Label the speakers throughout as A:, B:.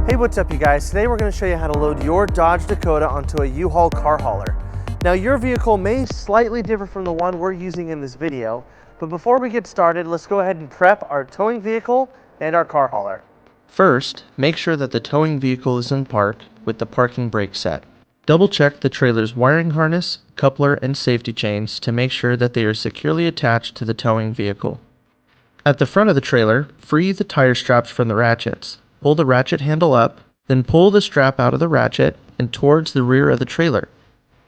A: Hey, what's up you guys? Today we're going to show you how to load your Dodge Dakota onto a U-Haul car hauler. Now your vehicle may slightly differ from the one we're using in this video, but before we get started, let's go ahead and prep our towing vehicle and our car hauler. First, make sure that the towing vehicle is in park with the parking brake set. Double check the trailer's wiring harness, coupler, and safety chains to make sure that they are securely attached to the towing vehicle. At the front of the trailer, free the tire straps from the ratchets. Pull the ratchet handle up, then pull the strap out of the ratchet and towards the rear of the trailer,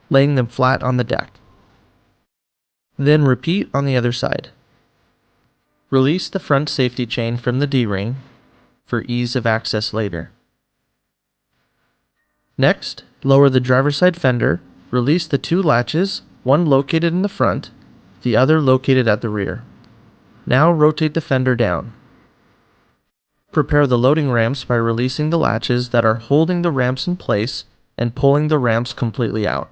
A: laying them flat on the deck. Then repeat on the other side. Release the front safety chain from the D-ring for ease of access later. Next, lower the driver's side fender, release the two latches, one located in the front, the other located at the rear. Now rotate the fender down. Prepare the loading ramps by releasing the latches that are holding the ramps in place and pulling the ramps completely out.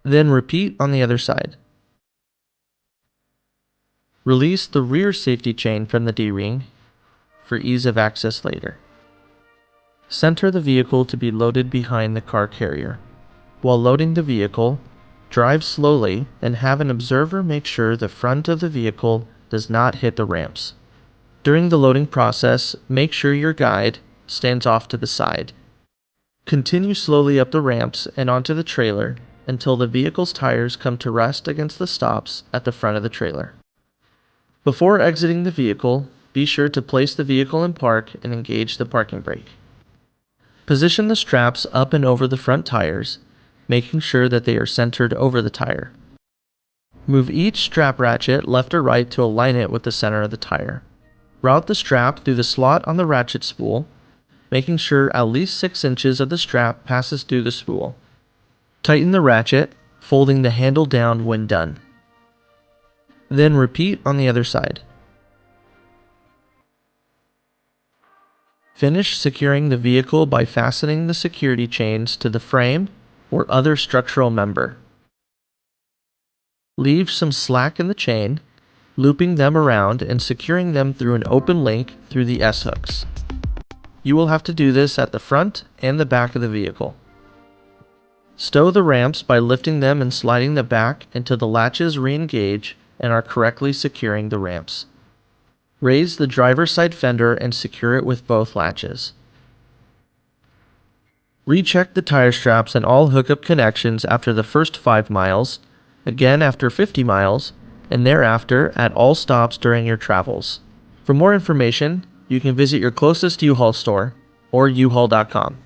A: Then repeat on the other side. Release the rear safety chain from the D-ring for ease of access later. Center the vehicle to be loaded behind the car carrier. While loading the vehicle, drive slowly and have an observer make sure the front of the vehicle does not hit the ramps. During the loading process, make sure your guide stands off to the side. Continue slowly up the ramps and onto the trailer until the vehicle's tires come to rest against the stops at the front of the trailer. Before exiting the vehicle, be sure to place the vehicle in park and engage the parking brake. Position the straps up and over the front tires, making sure that they are centered over the tire. Move each strap ratchet left or right to align it with the center of the tire. Route the strap through the slot on the ratchet spool, making sure at least 6 inches of the strap passes through the spool. Tighten the ratchet, folding the handle down when done. Then repeat on the other side. Finish securing the vehicle by fastening the security chains to the frame or other structural member. Leave some slack in the chain, looping them around and securing them through an open link through the S-hooks. You will have to do this at the front and the back of the vehicle. Stow the ramps by lifting them and sliding them back until the latches re-engage and are correctly securing the ramps. Raise the driver's side fender and secure it with both latches. Recheck the tire straps and all hookup connections after the first 5 miles, again after 50 miles, and thereafter at all stops during your travels. For more information, you can visit your closest U-Haul store or uhaul.com.